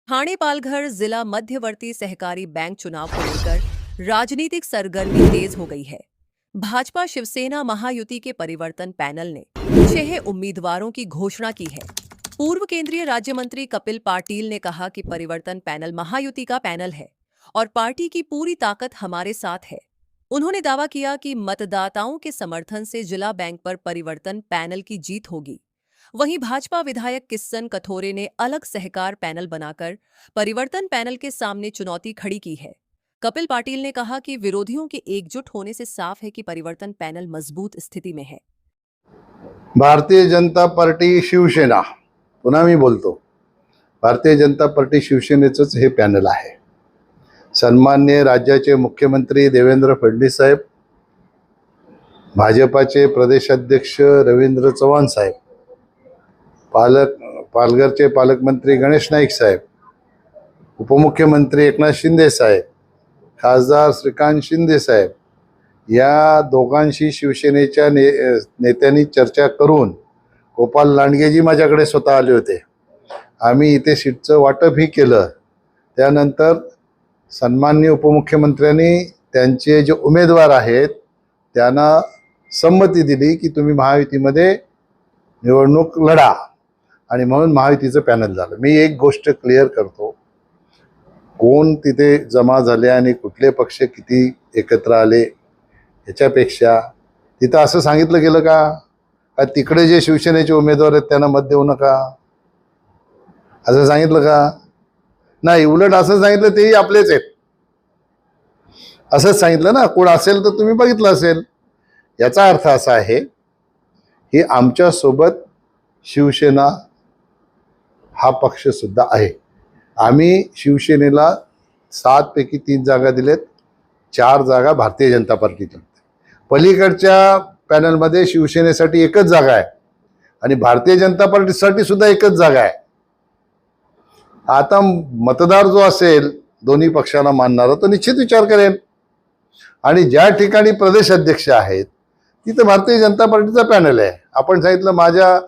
ठाणे पालघर जिला मध्यवर्ती सहकारी बैंक चुनाव को लेकर राजनीतिक सरगर्मी तेज हो गई है। भाजपा शिवसेना महायुति के परिवर्तन पैनल ने 6 उम्मीदवारों की घोषणा की है। पूर्व केंद्रीय राज्य मंत्री कपिल पाटिल ने कहा कि परिवर्तन पैनल महायुति का पैनल है और पार्टी की पूरी ताकत हमारे साथ है। उन्होंने दावा किया कि मतदाताओं के समर्थन से जिला बैंक पर परिवर्तन पैनल की जीत होगी। वहीं भाजपा विधायक किस्सन कथोरे ने अलग सहकार पैनल बनाकर परिवर्तन पैनल के सामने चुनौती खड़ी की है। कपिल पाटिल ने कहा कि विरोधियों के एकजुट होने से साफ है कि परिवर्तन पैनल मजबूत स्थिति में है। भारतीय जनता पार्टी शिवसेना, पुन्हा मी बोलतो, भारतीय जनता पार्टी शिवसेनेचंच हे पॅनल आहे। सन्माननीय राज्याचे मुख्यमंत्री देवेंद्र फडणवीस साहेब, भाजपाचे प्रदेशाध्यक्ष रवींद्र चव्हाण साहेब, पालघरचे पालकमंत्री गणेश नाईक साहेब, उपमुख्यमंत्री एकनाथ शिंदे साहेब, खासदार श्रीकांत शिंदे साहेब या दोघांशी शिवसेनेच्या नेत्यांनी चर्चा करून गोपाल लांडगेजी माझ्याकडे स्वतः आले होते। आम्ही इथे सीटचं वाटपही केलं। त्यानंतर सन्माननीय उपमुख्यमंत्र्यांनी त्यांचे जे उमेदवार आहेत त्यांना संमती दिली की तुम्ही महायुतीमध्ये निवडणूक लढा, आणि म्हणून महायुतीचं पॅनल झालं। मी एक गोष्ट क्लिअर करतो, कोण तिथे जमा झाले आणि कुठले पक्ष किती एकत्र आले याच्यापेक्षा तिथं असं सांगितलं गेलं का तिकडे जे शिवसेनेचे उमेदवार आहेत त्यांना मत देऊ नका, असं सांगितलं का? नाही, उलट असं सांगितलं तेही आपलेच आहेत असंच सांगितलं ना। कोण असेल तर तुम्ही बघितलं असेल। याचा अर्थ असा आहे की आमच्या सोबत शिवसेना हा पक्ष सुद्धा आहे। आम्ही शिवसेनेला 7 पैकी 3 जागा दिलेत, 4 जागा भारतीय जनता पार्टीतून। पलीकडच्या पॅनलमध्ये शिवसेनेसाठी एकच जागा आहे आणि भारतीय जनता पार्टीसाठी सुद्धा एकच जागा आहे। आता मतदार जो असेल दोन्ही पक्षांना मानणारा तो निश्चित विचार करेल, आणि ज्या ठिकाणी प्रदेश अध्यक्ष आहेत तिथं भारतीय जनता पार्टीचा पॅनल आहे। आपण सांगितलं माझ्या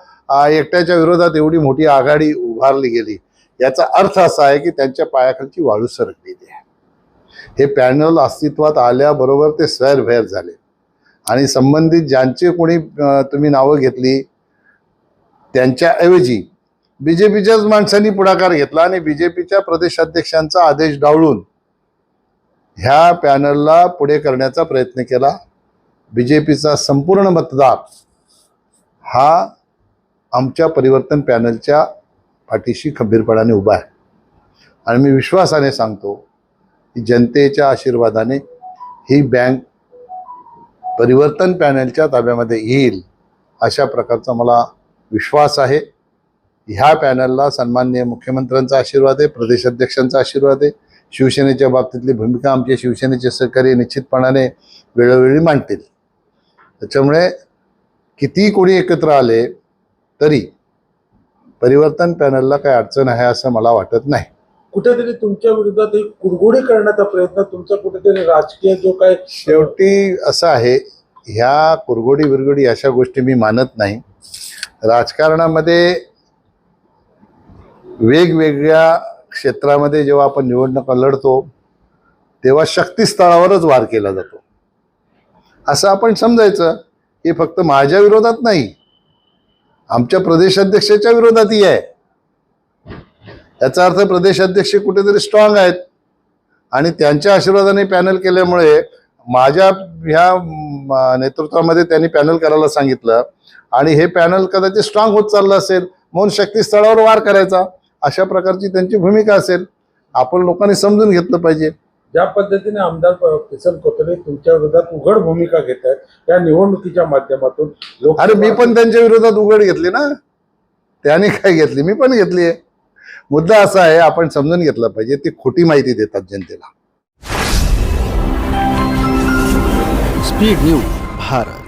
एकट्याच्या विरोधात एवढी मोठी आघाडी उभारली गेली, याचा अर्थ असा आहे की त्यांच्या पायाखालची वाळू सरकलेली आहे। हे पॅनल अस्तित्वात आल्याबरोबर ते स्वैरभैर झाले आणि संबंधित ज्यांचे कोणी तुम्ही नावं घेतली त्यांच्याऐवजी बीजेपीच्याच माणसांनी पुढाकार घेतला आणि बीजेपीच्या प्रदेशाध्यक्षांचा आदेश डावळून ह्या पॅनलला पुढे करण्याचा प्रयत्न केला। बीजेपीचा संपूर्ण मतदार हा आमच्या परिवर्तन पॅनलच्या पाठीशी खंबीरपणाने उभा आहे, आणि मी विश्वासाने सांगतो की जनतेच्या आशीर्वादाने ही बँक परिवर्तन पॅनलच्या ताब्यामध्ये येईल अशा प्रकारचा मला विश्वास आहे। ह्या पॅनलला सन्माननीय मुख्यमंत्र्यांचा आशीर्वाद आहे, प्रदेशाध्यक्षांचा आशीर्वाद आहे। शिवसेनेच्या बाबतीतली भूमिका आमच्या शिवसेनेचे सहकारी निश्चितपणाने वेळोवेळी मांडतील। त्याच्यामुळे किती कोणी एकत्र आले तरी परिवर्तन पॅनलला काही अडचण आहे असं मला वाटत नाही। कुठेतरी तुमच्या विरोधात एक कुरघोडी करण्याचा प्रयत्न तुमचा कुठेतरी राजकीय जो काय, शेवटी असं आहे, ह्या कुरघोडी विरघोडी अशा गोष्टी मी मानत नाही। राजकारणामध्ये वेगवेगळ्या क्षेत्रामध्ये जेव्हा आपण निवडणुका लढतो तेव्हा शक्तीस्थळावरच वार केला जातो असं आपण समजायचं। हे फक्त माझ्या विरोधात नाही, आमच्या प्रदेशाध्यक्षाच्या विरोधातही आहे। याचा अर्थ प्रदेशाध्यक्ष कुठेतरी स्ट्रॉंग आहेत आणि त्यांच्या आशीर्वादाने पॅनल केल्यामुळे माझ्या ह्या नेतृत्वामध्ये त्यांनी पॅनल करायला सांगितलं आणि हे पॅनल कदाचित स्ट्रॉंग होत चाललं असेल म्हणून शक्तीस्थळावर वार करायचा, अशा प्रकारची त्यांची भूमिका असेल। आपण लोकांनी समजून घेतलं पाहिजे। ज्या पद्धतीने आमदार किसन कथोरे तुमच्या विरोधात उघड भूमिका घेत आहेत या निवडणुकीच्या माध्यमातून, अरे मी पण त्यांच्या विरोधात उघड घेतली ना, त्यांनी काय घेतली, मी पण घेतली आहे। मुद्दा असा आहे, आपण समजून घेतलं पाहिजे, ती खोटी माहिती देतात जनतेला। Speed news Bharat.